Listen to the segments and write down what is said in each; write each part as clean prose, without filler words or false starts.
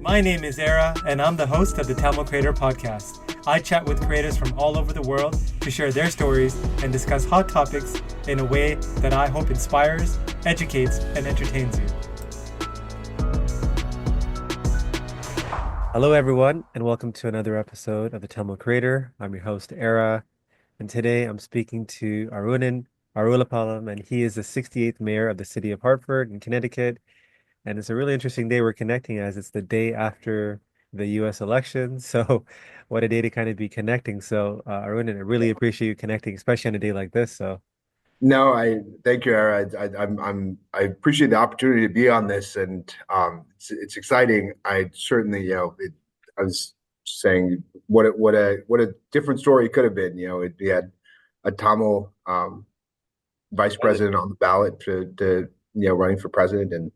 My name is Era, and I'm the host of the Tamil Creator Podcast. I chat with creators from all over the world to share their stories and discuss hot topics in a way that I hope inspires, educates, and entertains you. Hello, everyone, and welcome to another episode of the Tamil Creator. I'm your host, Era, and today I'm speaking to Arunan Arulampalam, and he is the 68th mayor of the city of Hartford in Connecticut. And it's a really interesting day we're connecting as it's the day after the US election. So what a day to kind of be connecting. So Arun, I really appreciate you connecting, especially on a day like this. So No, I thank you, Ara. I appreciate the opportunity to be on this, and it's exciting. I certainly, I was saying what a different story it could have been. We had a Tamil vice president on the ballot to running for president, and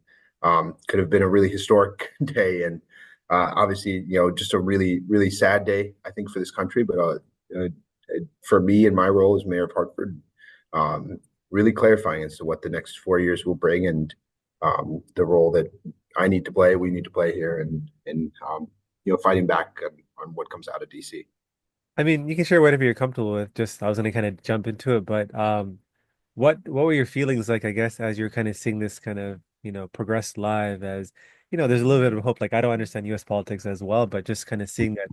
could have been a really historic day, and obviously, just a really sad day, I think, for this country, but for me and my role as mayor of Hartford. Really clarifying as to what the next 4 years will bring, and the role that I need to play, we need to play here, and fighting back on what comes out of DC. I mean, you can share whatever you're comfortable with. Just I was going to kind of jump into it, but what were your feelings like, I guess, as you're kind of seeing this kind of, progress live as, there's a little bit of hope. Like I don't understand US politics as well, but just kind of seeing that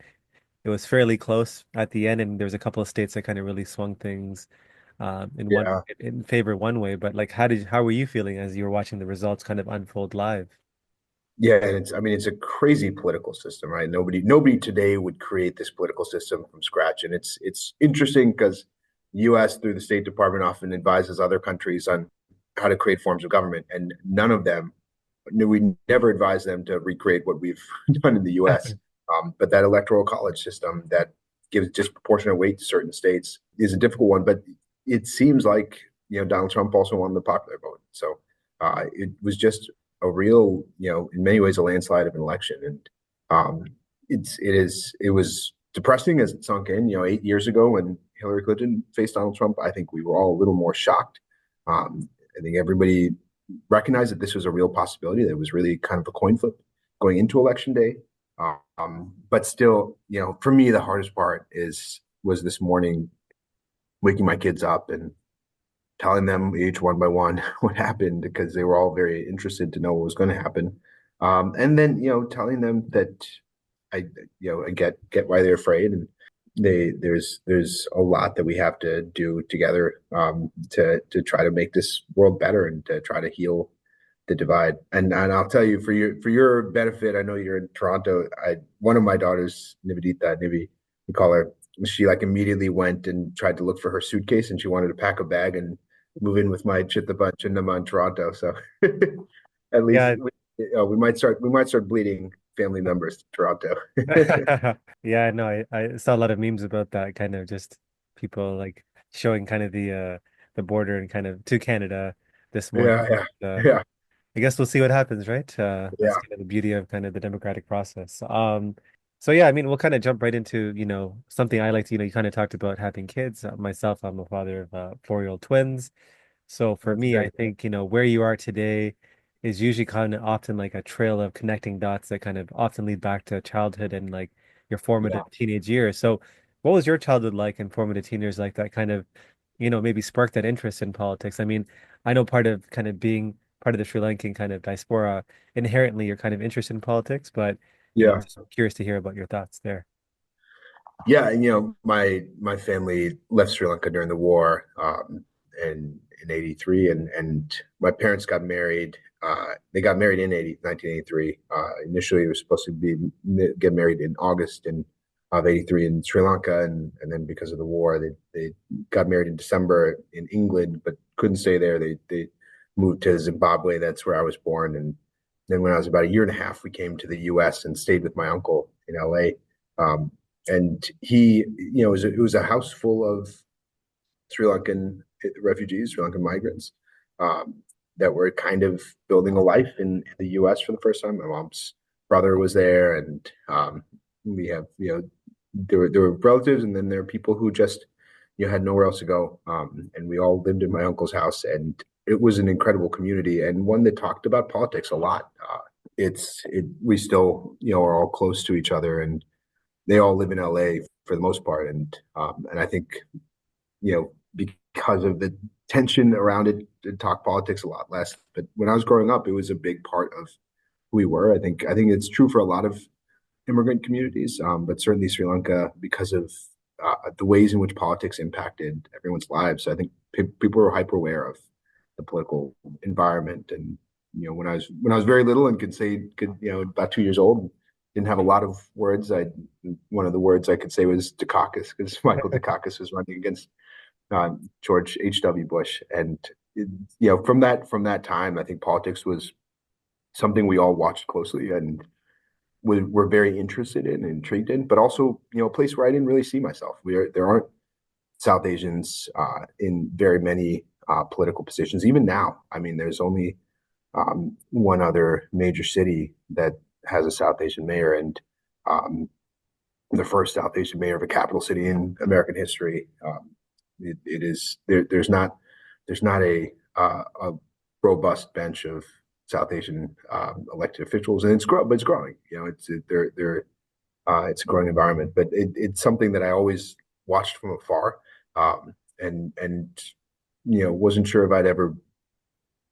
it was fairly close at the end, and there was a couple of states that kind of really swung things Yeah, in favor one way. But like, how were you feeling as you were watching the results kind of unfold live? yeah, and it's a crazy political system, right? Nobody today would create this political system from scratch, and it's interesting because U.S. through the State Department often advises other countries on how to create forms of government, and none of them, we never advise them to recreate what we've done in the U.S. But that electoral college system that gives disproportionate weight to certain states is a difficult one. But it seems like Donald Trump also won the popular vote, so it was just a real, in many ways, a landslide of an election, and it was depressing as it sunk in. 8 years ago when Hillary Clinton faced Donald Trump, I think we were all a little more shocked. I think everybody recognized that this was a real possibility. That it was really kind of a coin flip going into election day. But still, for me, the hardest part was this morning, waking my kids up and telling them each one by one what happened, because they were all very interested to know what was going to happen. And then, telling them that I get why they're afraid, and there's a lot that we have to do together to try to make this world better and to try to heal the divide. And I'll tell you, for your benefit, I know you're in Toronto. One of my daughters, Nivi, we call her. She like immediately went and tried to look for her suitcase, and she wanted to pack a bag and move in with my Chittaba Chinnama in Toronto. So at least Yeah. we might start bleeding family members to Toronto. Yeah, no, I saw a lot of memes about that, kind of just people like showing kind of the border and kind of to Canada this morning. Yeah, yeah, Uh, yeah, I guess we'll see what happens, right? That's yeah. kind of the beauty of kind of the democratic process. So yeah, I mean, we'll kind of jump right into, something I like to, you kind of talked about having kids. Myself, I'm a father of 4-year-old twins. So for That's me, I great. think, where you are today is usually kind of often like a trail of connecting dots that kind of often lead back to childhood and like your Yeah. formative teenage years. So what was your childhood like and formative teen years like that kind of, maybe sparked that interest in politics? I mean, I know part of kind of being part of the Sri Lankan kind of diaspora, inherently you're kind of interested in politics, but, Yeah. just curious to hear about your thoughts there. Yeah, and my family left Sri Lanka during the war, in '83, and my parents got married. They got married in 1983. Initially, it was supposed to get married in August of '83 in Sri Lanka, and then because of the war, they got married in December in England, but couldn't stay there. They moved to Zimbabwe. That's where I was born, and then when I was about a year and a half, we came to the U.S. and stayed with my uncle in L.A. And he, it was a house full of Sri Lankan refugees, Sri Lankan migrants, that were kind of building a life in the U.S. for the first time. My mom's brother was there, and we have, there were relatives, and then there were people who just, had nowhere else to go. And we all lived in my uncle's house, and it was an incredible community and one that talked about politics a lot. we still, are all close to each other, and they all live in LA for the most part. And I think, because of the tension around it, to talk politics a lot less. But when I was growing up, it was a big part of who we were. I think it's true for a lot of immigrant communities, but certainly Sri Lanka, because of the ways in which politics impacted everyone's lives. I think people were hyper aware of the political environment. And when I was very little and could about 2 years old, didn't have a lot of words. I One of the words I could say was Dukakis, because Michael Dukakis was running against George H.W. Bush. And from that time, I think politics was something we all watched closely and were very interested in and intrigued in, but also, a place where I didn't really see myself. There aren't South Asians in very many political positions. Even now, I mean, there's only one other major city that has a South Asian mayor, and the first South Asian mayor of a capital city in American history. It is there. There's not a robust bench of South Asian elected officials, and but it's growing. It's a growing environment, but it's something that I always watched from afar, and wasn't sure if I'd ever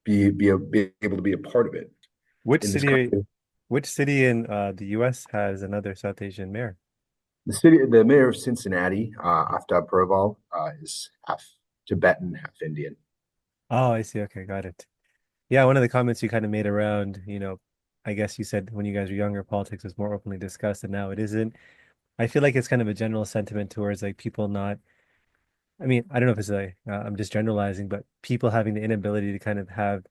be able to be a part of it Which in this city, country. which city in the US has another South Asian mayor? The mayor of Cincinnati, Aftab Purval, is half Tibetan, half Indian. Oh, I see. Okay, got it. Yeah, one of the comments you kind of made around, I guess you said when you guys were younger, politics was more openly discussed, and now it isn't. I feel like it's kind of a general sentiment towards like people not, I mean, I don't know if it's like, I'm just generalizing, but people having the inability to kind of have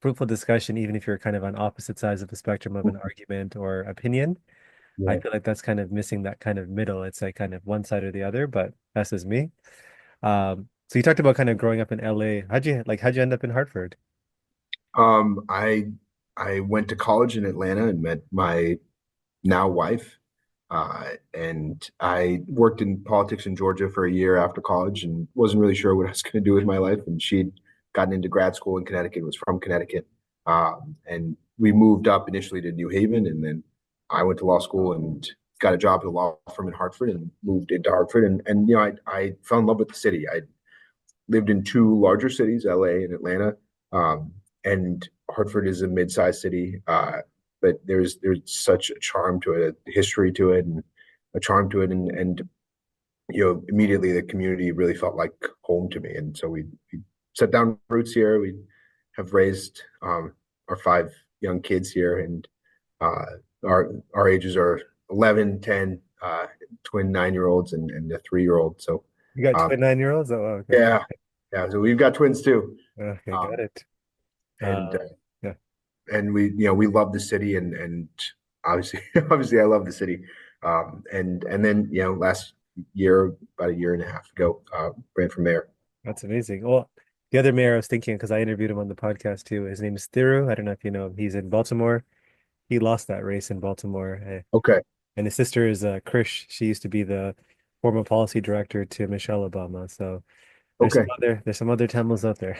fruitful discussion, even if you're kind of on opposite sides of the spectrum of an argument or opinion. I Yeah. feel like that's kind of missing that kind of middle. It's like kind of one side or the other, but that's just me. So you talked about kind of growing up in LA. How'd you end up in Hartford? I went to college in Atlanta and met my now wife. And I worked in politics in Georgia for a year after college and wasn't really sure what I was going to do with my life. And she'd gotten into grad school in Connecticut, was from Connecticut. And we moved up initially to New Haven, and then I went to law school and got a job at a law firm in Hartford and moved into Hartford. And I fell in love with the city. I lived in two larger cities, LA and Atlanta. And Hartford is a mid-sized city, but there's such a charm to it, a history to it, and a charm to it, and immediately the community really felt like home to me. And so we set down roots here. We have raised our five young kids here, and our ages are 11, 10, twin 9-year-olds, and a 3-year-old. So You got um, twin 9-year-olds? Oh, wow, okay. yeah, yeah. So we've got twins too. Okay, got Um, it. and Yeah, and we love the city, and obviously obviously I love the city. And then last year, about a year and a half ago, ran for mayor. that's amazing. Well, the other mayor I was thinking, because I interviewed him on the podcast too, his name is Thiru. I don't know if you know him. He's in Baltimore. He lost that race in Baltimore. Okay, And his sister is Krish. She used to be the former policy director to Michelle Obama. So okay, there's some other Tamils out there.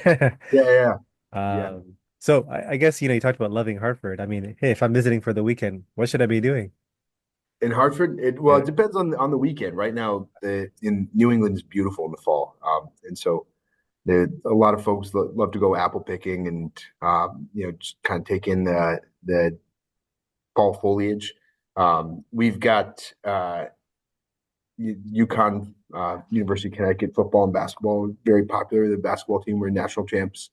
yeah, yeah, yeah. So I guess you talked about loving Hartford. I mean, hey, if I'm visiting for the weekend, what should I be doing? In Hartford, it Yeah. depends on the weekend. Right now, the in New England is beautiful in the fall, and so a lot of folks love to go apple picking and just kind of take in the fall foliage. We've got UConn, University of Connecticut football and basketball, very popular. The basketball team were national champs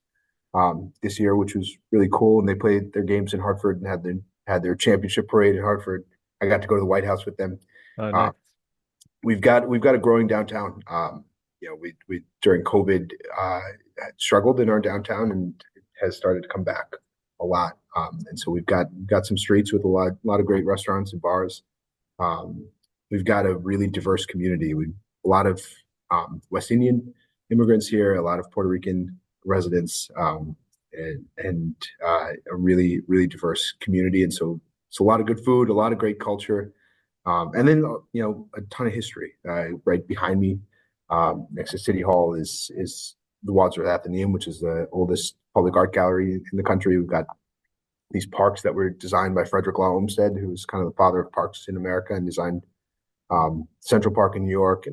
this year, which was really cool. And they played their games in Hartford and had their championship parade in Hartford. I got to go to the White House with them. Oh, Uh, nice. we've got a growing downtown. We during COVID struggled in our downtown, and it has started to come back a lot. And so we've got some streets with a lot of great restaurants and bars. Um, we've got a really diverse community. We A lot of West Indian immigrants here, a lot of Puerto Rican residents, and a really really diverse community. And so it's a lot of good food, a lot of great culture, and then a ton of history. Right behind me, next to City Hall, is the Wadsworth Atheneum, which is the oldest public art gallery in the country. We've got these parks that were designed by Frederick Law Olmsted, who was kind of the father of parks in America and designed Central Park in New York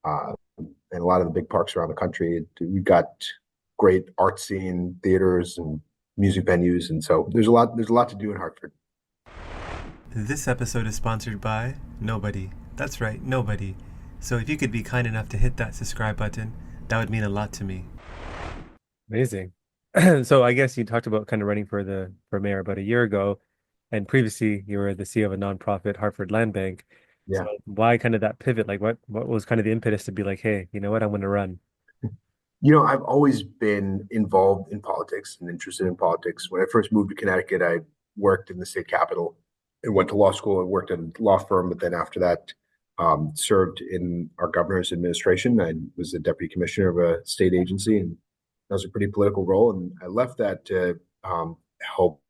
uh, and a lot of the big parks around the country. We've got great art scene, theaters, and music venues, and so there's a lot to do in Hartford. This episode is sponsored by nobody. That's right, nobody. So if you could be kind enough to hit that subscribe button, that would mean a lot to me. Amazing. So I guess you talked about kind of running for the for mayor about a year ago, and previously you were the CEO of a nonprofit, Hartford Land Bank. So Yeah. why kind of that pivot? Like what was kind of the impetus to be like, hey, you know what, I'm going to run? I've always been involved in politics and interested in politics. When I first moved to Connecticut, I worked in the state capitol and went to law school and worked at a law firm. But then after that, served in our governor's administration. I was the deputy commissioner of a state agency, and that was a pretty political role. And I left that to help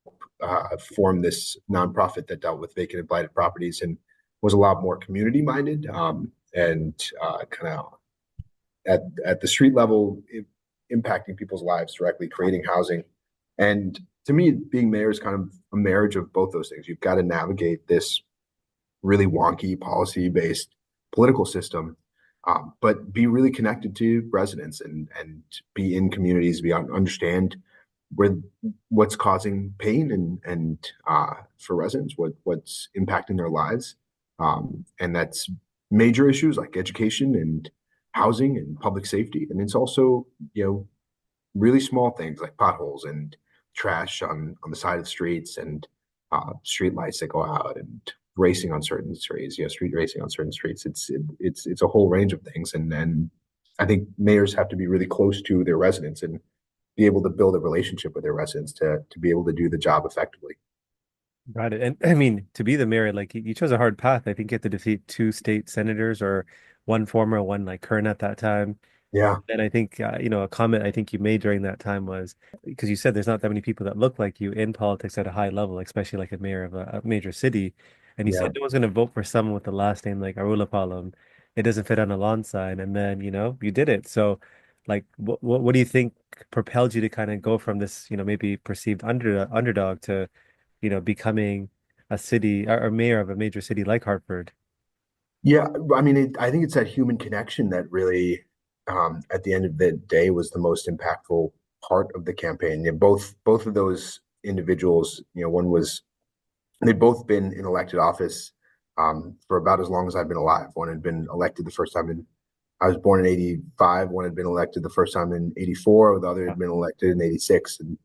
form this nonprofit that dealt with vacant and blighted properties and was a lot more community minded and kind of at the street level, impacting people's lives directly, creating housing. And to me, being mayor is kind of a marriage of both those things. You've got to navigate this really wonky policy based political system, but be really connected to residents and be in communities, understand where what's causing pain and for residents, what's impacting their lives, and that's major issues like education and housing and public safety, and it's also really small things like potholes and trash on the side of the streets and street lights that go out and racing on certain streets, street racing on certain streets. It's a whole range of things, and I think mayors have to be really close to their residents and be able to build a relationship with their residents to be able to do the job effectively. Got it. And I mean, to be the mayor, like you chose a hard path. I think you had to defeat two state senators or one former, one like current at that time. Yeah, And I think, a comment I think you made during that time was because you said there's not that many people that look like you in politics at a high level, especially like a mayor of a major city. And you yeah. said no one's going to vote for someone with the last name like Arulapalam. It doesn't fit on a lawn sign. And then, you did it. So, like, what do you think propelled you to kind of go from this, maybe perceived underdog to, becoming a city or mayor of a major city like Hartford? Yeah, I mean, I think it's that human connection that really, at the end of the day, was the most impactful part of the campaign. Both of those individuals, one was they'd both been in elected office for about as long as I've been alive. One had been elected the first time I was born in '85. One had been elected the first time in '84. The other had been elected in '86, and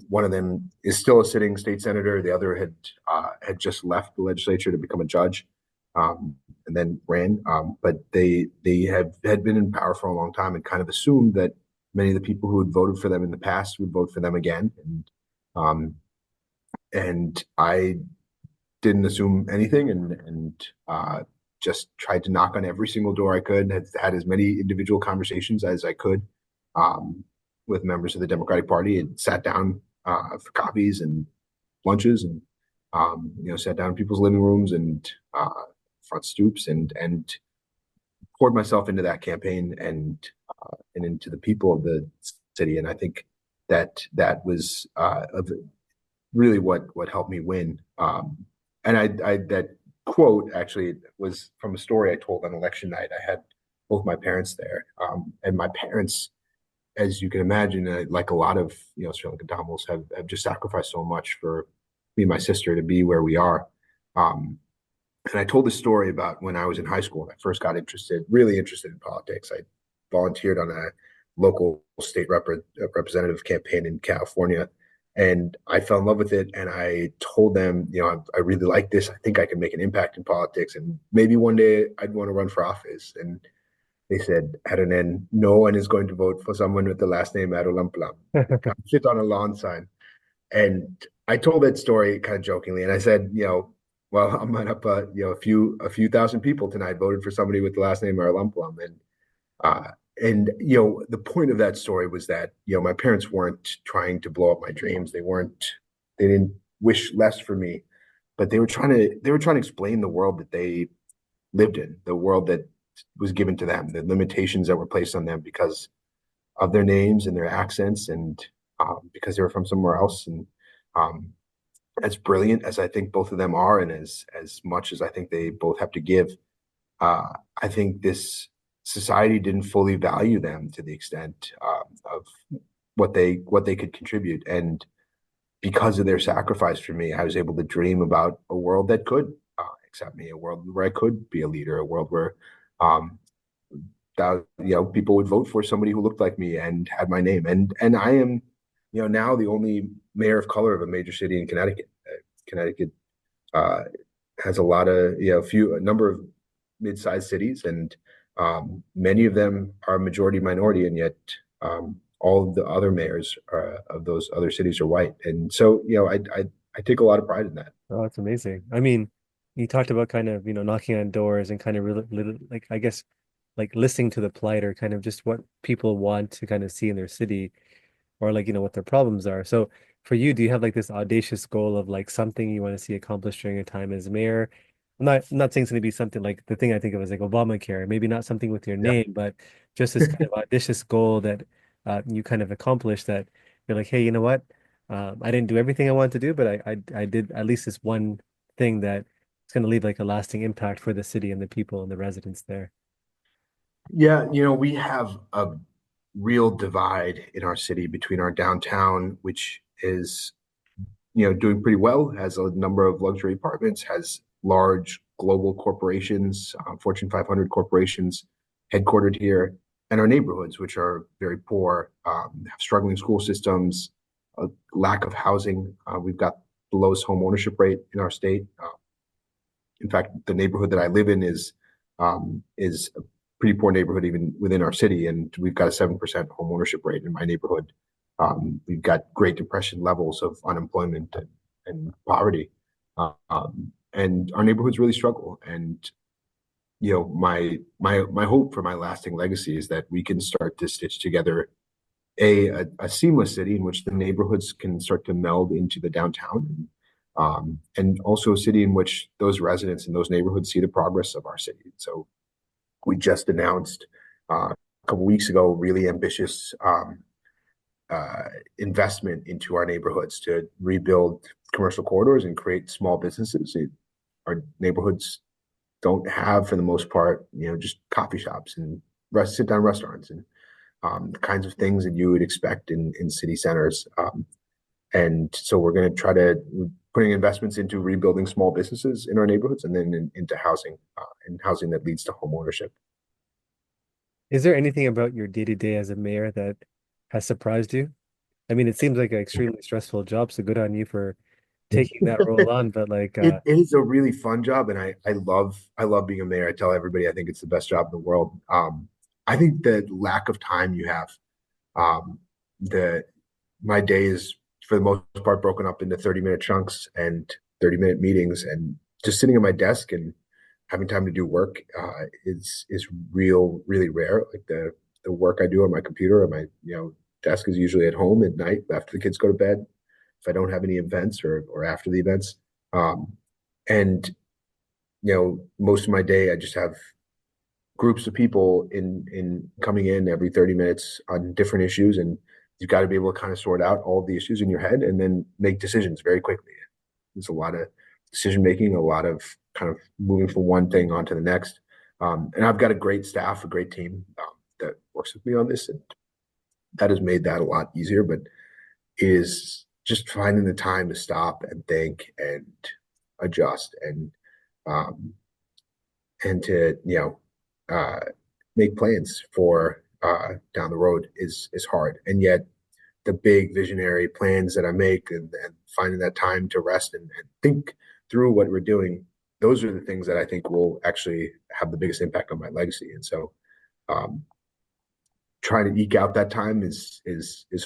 one of them is still a sitting state senator. The other had just left the legislature to become a judge, and then ran. But they had been in power for a long time and kind of assumed that many of the people who had voted for them in the past would vote for them again. Um, and I didn't assume anything and just tried to knock on every single door I could. Had as many individual conversations as I could um, with members of the Democratic Party and sat down for coffees and lunches and sat down in people's living rooms and front stoops and poured myself into that campaign and into the people of the city. And I think that was really what helped me win. And I that quote actually was from a story I told on election night. I had both my parents there, and my parents, as you can imagine, like a lot of Sri Lankan Tamils, have just sacrificed so much for me and my sister to be where we are. Um, and I told this story about when I was in high school and I first got really interested in politics. I volunteered on a local state representative campaign in California, and I fell in love with it. And I told them, I really like this. I think I can make an impact in politics, and maybe one day I'd want to run for office. And they said, Arunan, no one is going to vote for someone with the last name Arulampalam. It can't fit on a lawn sign. And I told that story kind of jokingly, and I said, well, I'm up, a few thousand people tonight voted for somebody with the last name Arulampalam, uh, and the point of that story was that my parents weren't trying to blow up my dreams. They didn't wish less for me, but they were trying to explain the world that they lived in, the world that was given to them, the limitations that were placed on them because of their names and their accents and because they were from somewhere else. And Um, as brilliant as I think both of them are, and as much as I think they both have to give, uh, I think this society didn't fully value them to the extent of what they could contribute. And because of their sacrifice for me, I was able to dream about a world that could accept me, a world where I could be a leader, a world where um, that people would vote for somebody who looked like me and had my name. And I am, now the only mayor of color of a major city in Connecticut. Connecticut uh, has a lot of a number of mid-sized cities, and many of them are majority minority, and yet all of the other mayors of those other cities are white. And so I take a lot of pride in that. Oh, that's amazing. I mean, you talked about kind of, knocking on doors and kind of really, like, I guess, like listening to the plight or kind of just what people want to kind of see in their city or like, what their problems are. So for you, do you have like this audacious goal of like something you want to see accomplished during your time as mayor? I'm not saying it's going to be something like the thing I think of as like Obamacare, maybe not something with your Yeah. name, but just this kind of audacious goal that you kind of accomplished that you're like, hey, you know what? I didn't do everything I wanted to do, but I did at least this one thing that it's going to leave like a lasting impact for the city and the people and the residents there. Yeah, we have a real divide in our city between our downtown, which is doing pretty well, has a number of luxury apartments, has large global corporations, Fortune 500 corporations headquartered here, and our neighborhoods, which are very poor, have struggling school systems, a lack of housing. We've got the lowest home ownership rate in our state. In fact, the neighborhood that I live in is a pretty poor neighborhood even within our city, and we've got a 7% home ownership rate in my neighborhood. We've got Great Depression levels of unemployment and poverty, and our neighborhoods really struggle. And my hope for my lasting legacy is that we can start to stitch together a seamless city in which the neighborhoods can start to meld into the downtown, and also a city in which those residents in those neighborhoods see the progress of our city. So we just announced a couple weeks ago really ambitious uh, investment into our neighborhoods to rebuild commercial corridors and create small businesses. Our neighborhoods don't have, for the most part, just coffee shops and sit down restaurants and the kinds of things that you would expect in city centers. And so we're going to try to putting investments into rebuilding small businesses in our neighborhoods, and then into housing and housing that leads to home ownership. Is there anything about your day to day as a mayor that has surprised you? I mean, it seems like an extremely stressful job, so good on you for taking that role on. But like, It is a really fun job, and I love being a mayor. I tell everybody I think it's the best job in the world. I think the lack of time you have, um, the my day is for the most part broken up into 30-minute chunks and 30-minute meetings, and just sitting at my desk and having time to do work is really rare. Like the work I do on my computer or my desk is usually at home at night after the kids go to bed, if I don't have any events or after the events. Um, and most of my day I just have groups of people in coming in every 30 minutes on different issues, and you've got to be able to kind of sort out all of the issues in your head and then make decisions very quickly. There's a lot of decision making, a lot of kind of moving from one thing onto the next. And I've got a great staff, a great team that works with me on this, and that has made that a lot easier. But it is just finding the time to stop and think and adjust um, and to uh, make plans for down the road is hard. And yet the big visionary plans that I make, and finding that time to rest and think through what we're doing, those are the things that I think will actually have the biggest impact on my legacy. And so um, trying to eke out that time is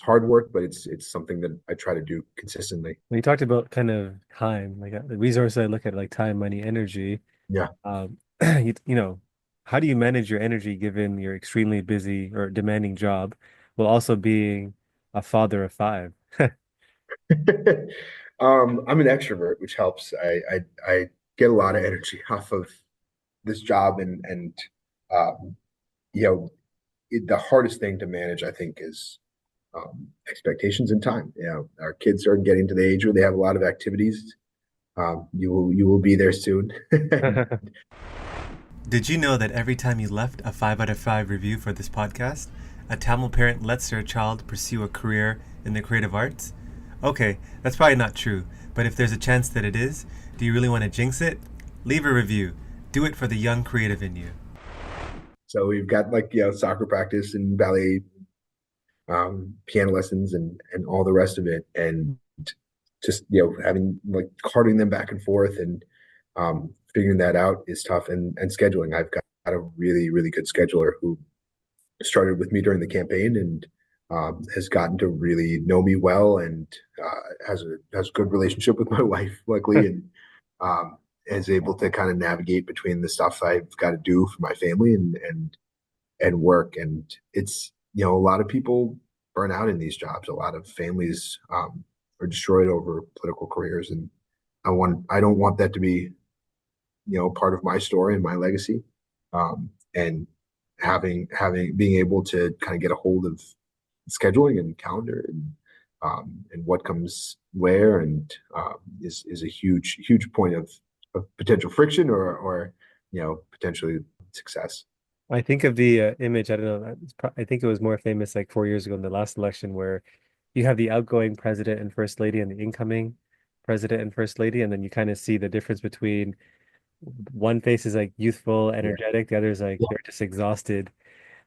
hard work, but it's something that I try to do consistently. when you talked about kind of time, like the resources I look at like time, money, energy. Yeah. Um, how do you manage your energy given your extremely busy or demanding job, while also being a father of five? I'm an extrovert, which helps. I get a lot of energy off of this job, and um, you know the hardest thing to manage, I think, is expectations and time. Our kids are getting to the age where they have a lot of activities. You will be there soon. Did you know that every time you left a 5 out of 5 review for this podcast, a Tamil parent lets their child pursue a career in the creative arts? Okay, that's probably not true, but if there's a chance that it is, do you really want to jinx it? Leave a review. Do it for the young creative in you. So we've got like soccer practice and ballet, piano lessons, and all the rest of it, and just having like carting them back and forth and figuring that out is tough. And scheduling, I've got a really good scheduler who started with me during the campaign and has gotten to really know me well and has a good relationship with my wife, luckily, and is able to kind of navigate between the stuff I've got to do for my family and work. And it's a lot of people burn out in these jobs. A lot of families are destroyed over political careers, and I don't want that to be part of my story and my legacy. And being able to kind of get a hold of scheduling and calendar and what comes where and is a huge point of potential friction or potentially success. I think of the image, I don't know, I think it was more famous like 4 years ago in the last election where you have the outgoing president and first lady and the incoming president and first lady, and then you kind of see the difference between one face is like youthful, Yeah. energetic, the other is like Yeah. they're just exhausted.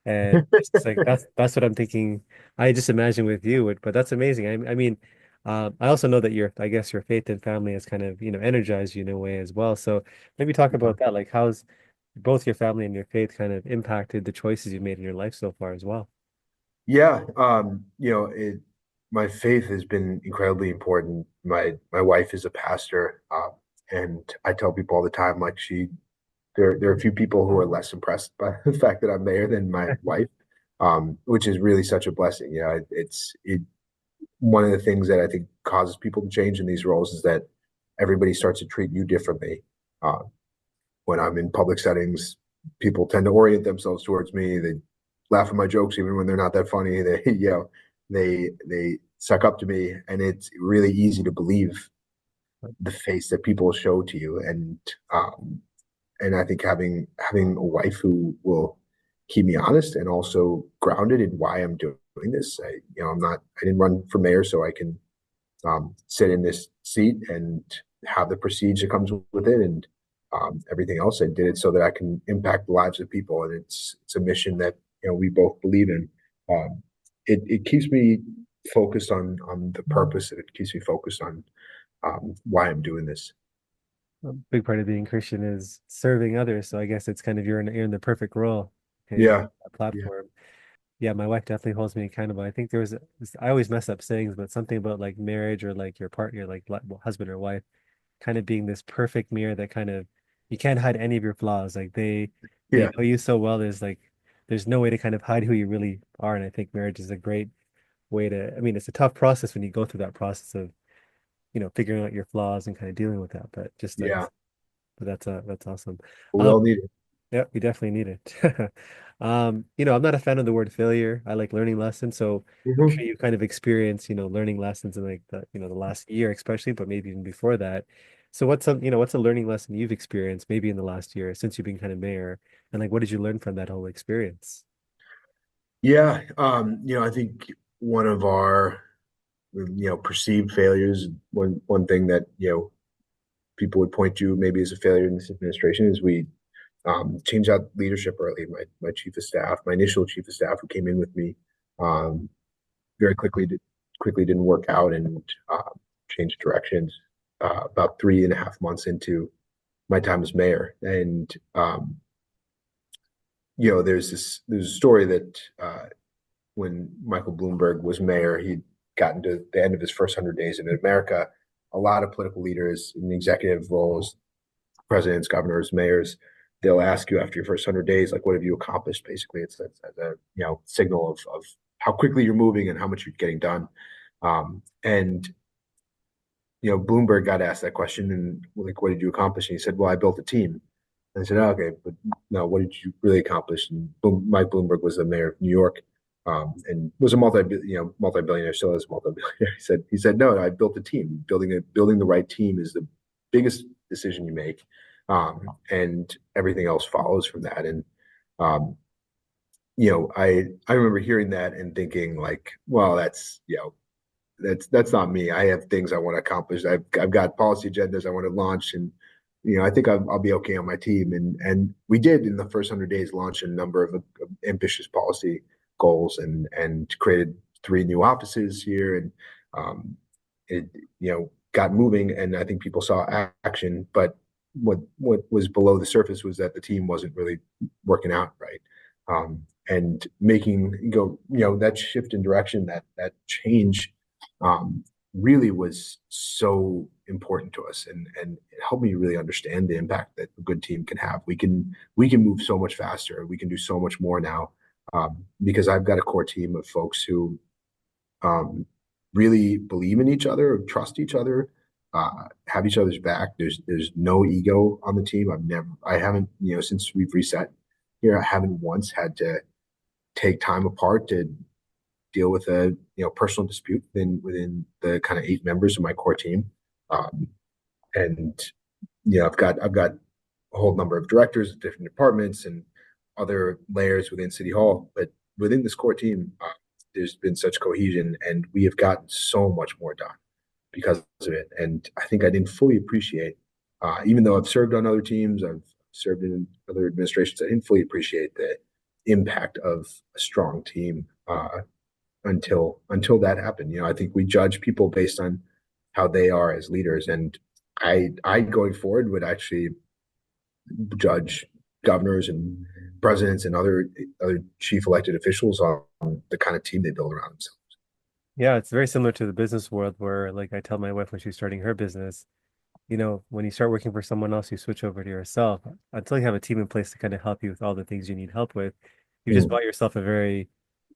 And it's just like that's what I'm thinking. I just imagine with you, but that's amazing. I mean, I also know that I guess your faith and family has kind of, energized you in a way as well. So maybe talk about that. Like how's both your family and your faith kind of impacted the choices you've made in your life so far as well? Yeah, my faith has been incredibly important. My wife is a pastor, and I tell people all the time, like there are a few people who are less impressed by the fact that I'm there than my wife, which is really such a blessing. It one of the things that I think causes people to change in these roles is that everybody starts to treat you differently. Uh, when I'm in public settings, people tend to orient themselves towards me. They laugh at my jokes even when they're not that funny. They they suck up to me, and it's really easy to believe the face that people show to you. And I think having a wife who will keep me honest and also grounded in why I'm doing this. I didn't run for mayor so I can sit in this seat and have the prestige that comes with it and everything else. I did it so that I can impact the lives of people, and it's a mission that we both believe in. It keeps me focused on the purpose, and it keeps me focused on why I'm doing this. A big part of being Christian is serving others. So I guess it's kind of you're in the perfect role, okay, Yeah, a yeah, platform. Yeah, my wife definitely holds me accountable. I think there was, I always mess up sayings, but something about like marriage or like your partner, like husband or wife, kind of being this perfect mirror that kind of, you can't hide any of your flaws. Like they yeah, know you so well. There's no way to kind of hide who you really are. And I think marriage is a great way to, I mean, it's a tough process when you go through that process of, figuring out your flaws and kind of dealing with that. yeah. But that's awesome. We Um, all need it. yeah, we definitely need it. I'm not a fan of the word failure. I like learning lessons. So I'm Mhm. sure you kind of experienced, learning lessons in like the last year, especially, but maybe even before that. So what's a learning lesson you've experienced maybe in the last year since you've been kind of mayor? And like, what did you learn from that whole experience? Yeah, I think one of our perceived failures, one thing that people would point to maybe as a failure in this administration is we changed out leadership early. My chief of staff, my initial chief of staff, who came in with me, um, very quickly didn't work out and changed directions. About 3.5 months into my time as mayor, and there's a story that when Michael Bloomberg was mayor, he'd gotten to the end of his first 100 days. And in America, a lot of political leaders in executive roles, presidents, governors, mayors, they'll ask you after your first 100 days, like, what have you accomplished? Basically, it's a signal of how quickly you're moving and how much you're getting done. And Bloomberg got asked that question and like, what did you accomplish? And he said, well, I built a team. And I said, oh, okay, but no, what did you really accomplish? And Mike Bloomberg was the mayor of New York. and was a multi-billionaire, still is a multi-billionaire. He said, no, I built a team. Building the right team is the biggest decision you make, and everything else follows from that. And um, I remember hearing that and thinking like, well, that's not me. I have things I want to accomplish. I've got policy agendas I want to launch, and I think I'll be okay on my team. And we did in the first 100 days launch a number of ambitious policy goals and created 3 new offices here, and it got moving. And I think people saw action, but what was below the surface was that the team wasn't really working out right. And making that shift in direction, that change, um, really was so important to us, and it helped me really understand the impact that a good team can have. We can move so much faster. We can do so much more now, because I've got a core team of folks who um, really believe in each other, trust each other, have each other's back. There's no ego on the team. I haven't, since we've reset here, I haven't once had to take time apart to deal with a personal dispute within the kind of 8 members of my core team. Um, and I've got a whole number of directors of different departments and other layers within City Hall, but within this core team, there's been such cohesion, and we have gotten so much more done because of it. And I think I didn't fully appreciate, even though I've served on other teams, I've served in other administrations, I didn't fully appreciate the impact of a strong team, until that happened. I think we judge people based on how they are as leaders, and I going forward would actually judge governors and presidents and other chief elected officials on the kind of team they build around themselves. Yeah, it's very similar to the business world where, like, I tell my wife when she's starting her business, when you start working for someone else, you switch over to yourself. Until you have a team in place to kind of help you with all the things you need help with, you just Mm. bought yourself a very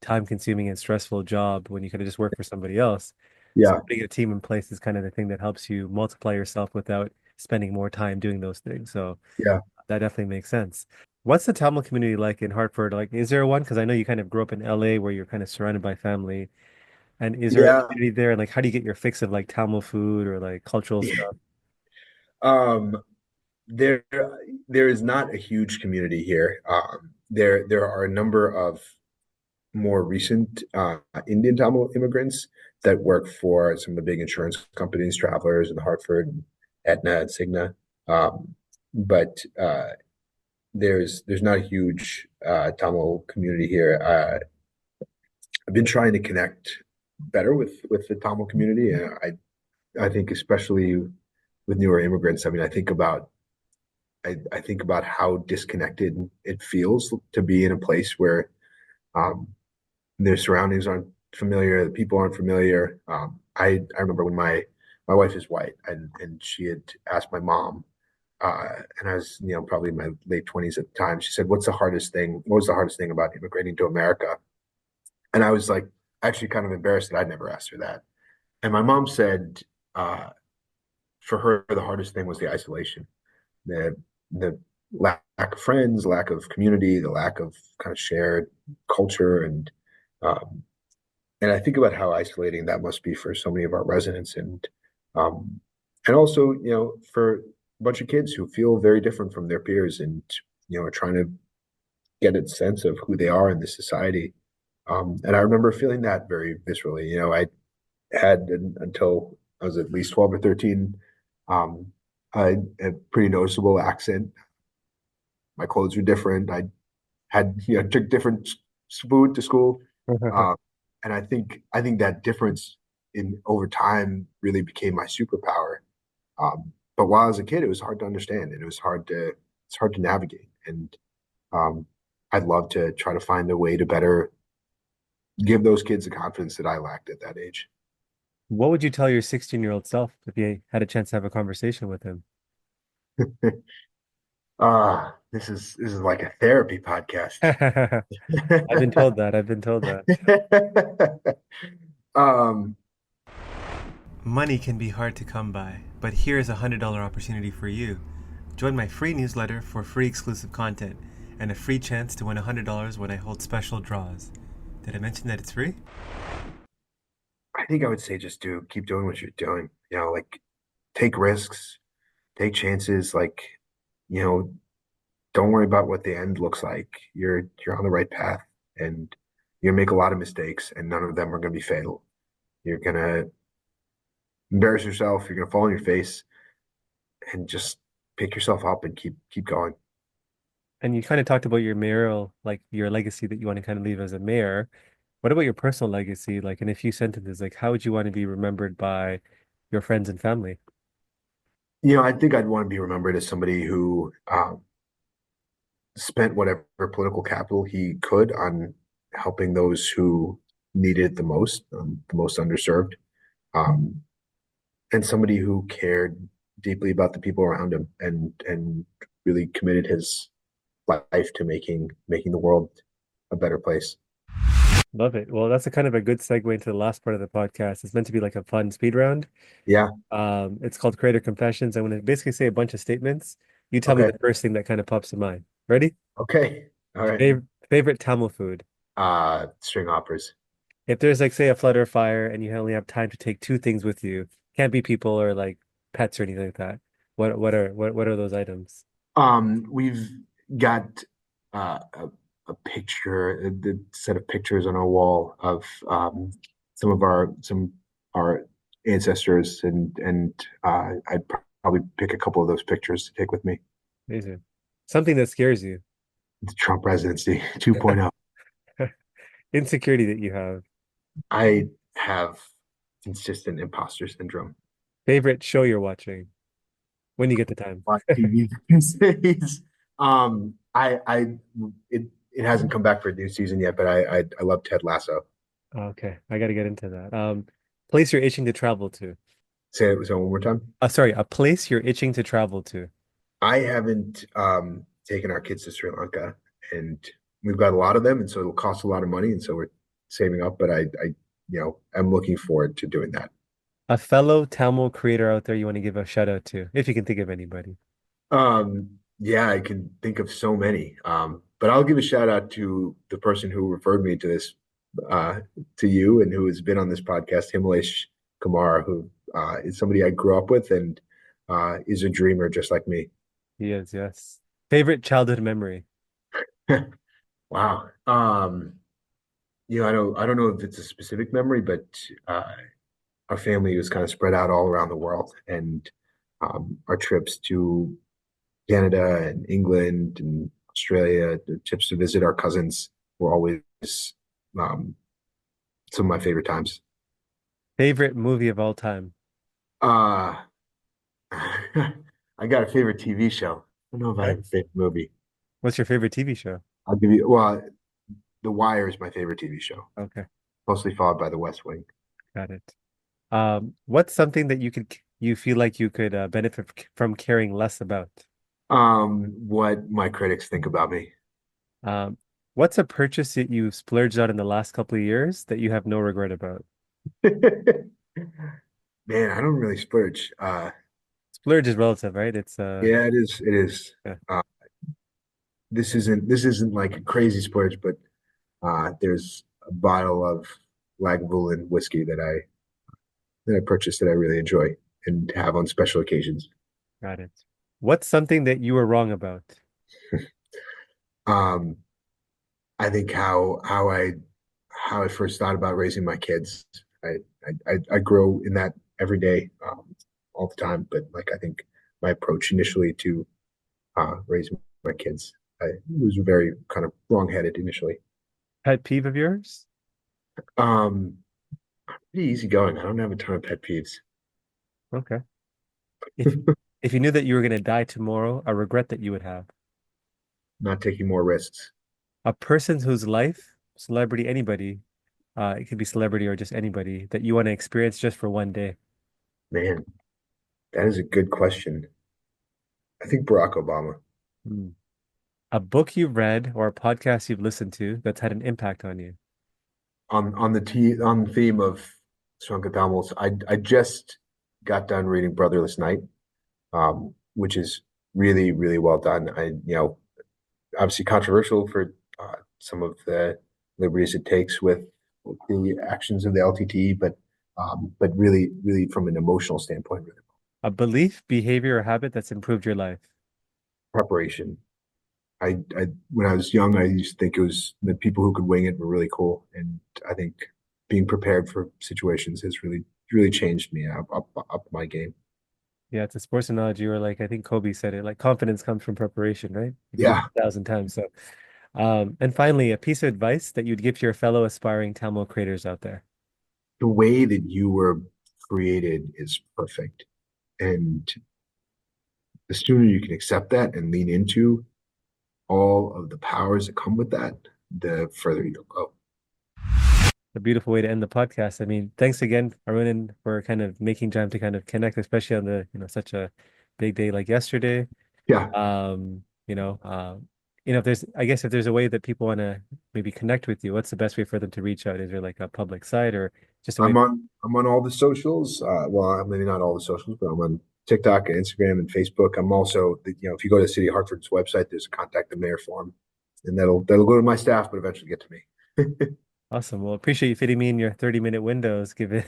time-consuming and stressful job when you could have just worked for somebody else. So Yeah, putting a team in place is kind of the thing that helps you multiply yourself without spending more time doing those things. So yeah, that definitely makes sense. What's the Tamil community like in Hartford? Like, is there one? Because I know you kind of grew up in LA where you're kind of surrounded by family. And is there a yeah. community there? And like, how do you get your fix of like Tamil food or like cultural stuff? Um, there there is not a huge community here. There are a number of more recent Indian Tamil immigrants that work for some of the big insurance companies, Travelers and Hartford, and Aetna and Cigna. But there's not a huge Tamil community here. I've been trying to connect better with the Tamil community, and I think especially with newer immigrants. I mean, I think about how disconnected it feels to be in a place where um, their surroundings aren't familiar, the people aren't familiar. I remember when my wife is white, and she had asked my mom, and I was probably in my late 20s at the time. She said, "What's the hardest thing? What was the hardest thing about immigrating to America?" And I was like, actually kind of embarrassed that I'd never asked her that. And my mom said, uh, for her, the hardest thing was the isolation, the the lack of friends, lack of community, the lack of kind of shared culture, um, and I think about how isolating that must be for so many of our residents, um, and also for a bunch of kids who feel very different from their peers, and are trying to get a sense of who they are in this society. And I remember feeling that very viscerally. I had until I was at least 12 or 13, um, a pretty noticeable accent. My clothes were different. I had took different food to school, uh, and I think that difference in over time really became my superpower. But while I was a kid, it was hard to understand, and it's hard to navigate. And um, I'd love to try to find a way to better give those kids the confidence that I lacked at that age. What would you tell your 16-year-old self if you had a chance to have a conversation with him? This is like a therapy podcast. I've been told that. I've been told that. um, Money can be hard to come by, but here's a $100 opportunity for you. Join my free newsletter for free exclusive content and a free chance to win $100 when I hold special draws. Did I mention that it's free? I think I would say just keep doing what you're doing. Like take risks, take chances. Like, you know, don't worry about what the end looks like. You're on the right path, and you're gonna make a lot of mistakes, and none of them are gonna be fatal. You're gonna embarrass yourself. You're gonna fall on your face, and just pick yourself up and keep going. And you kind of talked about your mayoral, like your legacy that you want to kind of leave as a mayor. What about your personal legacy? Like in a few sentences, like how would you want to be remembered by your friends and family? I think I'd want to be remembered as somebody who spent whatever political capital he could on helping those who needed it the most underserved, um, and somebody who cared deeply about the people around him and really committed his life to making the world a better place. Love it. Well, that's a kind of a good segue into the last part of the podcast. It's meant to be like a fun speed round. Yeah. It's called Creator Confessions. I'm going to basically say a bunch of statements. You tell me Okay. the first thing that kind of pops to mind. Ready? Okay. All right. Favorite Tamil food. String operas. If there's like say a flood or fire and you only have time to take two things with you, can't be people or like pets or anything like that. What are those items? We've got a picture, the set of pictures on our wall of some of our ancestors, and I'd probably pick a couple of those pictures to take with me. Amazing. Something that scares you. The Trump presidency 2.0. Insecurity that you have. I have consistent imposter syndrome. Favorite show you're watching when you get the time. Watch TV these days. I it hasn't come back for a new season yet, but I love Ted Lasso. Okay, I got to get into that. Place you're itching to travel to. Say it one more time. Sorry, a place you're itching to travel to. I haven't taken our kids to Sri Lanka, and we've got a lot of them, and so it'll cost a lot of money, and so we're saving up. But I'm looking forward to doing that. A fellow Tamil creator out there you want to give a shout out to, if you can think of anybody. Yeah, I can think of so many. But I'll give a shout out to the person who referred me to this, uh, to you, and who has been on this podcast, Himalesh Kumar, who is somebody I grew up with and is a dreamer just like me. He is, yes. Favorite childhood memory. Wow. I don't know if it's a specific memory, but our family was kind of spread out all around the world, and our trips to Canada and England and Australia, the trips to visit our cousins were always um, some of my favorite times. Favorite movie of all time. Uh, I got a favorite TV show. I don't know if I Okay. have a favorite movie. What's your favorite TV show? I'll give you, well, The Wire is my favorite TV show, Okay, closely followed by The West Wing. got it. What's something that you feel like you could benefit from caring less about? What my critics think about me. Um, what's a purchase that you splurged on in the last couple of years that you have no regret about? Man, I don't really splurge. Splurge is relative, right? It's Yeah, it is. It is. yeah, Uh, this isn't like a crazy splurge, but there's a bottle of Lagavulin whiskey that I purchased that I really enjoy and have on special occasions. got it. What's something that you were wrong about? Um, I think how I first thought about raising my kids. I grow in that every day, all the time. But like I think my approach initially to raising my kids, I was very kind of wrong-headed initially. Pet peeve of yours? Um, Pretty easygoing. I don't have a ton of pet peeves. Okay. If if you knew that you were going to die tomorrow, a regret that you would have. Not taking more risks. A person whose life, celebrity, anybody, it could be celebrity or just anybody that you want to experience just for one day. Man, that is a good question. I think Barack Obama. Hmm. A book you've read or a podcast you've listened to that's had an impact on you. On the theme of Swankatamos, I just got done reading Brotherless Night, which is really, really well done. Obviously controversial for some of the liberties it takes with the actions of the LTT, but really, really from an emotional standpoint, really A belief, behavior, or habit that's improved your life. preparation. When I was young, I used to think it was the people who could wing it were really cool, and I think being prepared for situations has really changed me up my game. Yeah, it's a sports analogy where like I think Kobe said it, like confidence comes from preparation, right? You've used Yeah, it 1,000 times. So and finally, a piece of advice that you'd give to your fellow aspiring Tamil creators out there. the way that you were created is perfect, and the sooner you can accept that and lean into all of the powers that come with that, the further you'll go. A beautiful way to end the podcast. I mean, thanks again, Arunan, for kind of making time to kind of connect, especially on the, such a big day like yesterday. Yeah, Um, you know, if there's, I guess if there's a way that people want to maybe connect with you, what's the best way for them to reach out? Is there like a public site or just a way? I'm on all the socials. Well, maybe not all the socials, but I'm on TikTok and Instagram and Facebook. I'm also, if you go to City of Hartford's website, there's a contact the mayor form, and that'll go to my staff, but eventually get to me. Awesome. Well, appreciate you fitting me in your 30-minute windows, given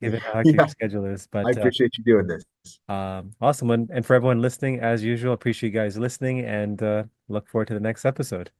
given how hectic your Yeah, schedule is. I But appreciate you doing this. awesome one. And for everyone listening, as usual, appreciate you guys listening and look forward to the next episode.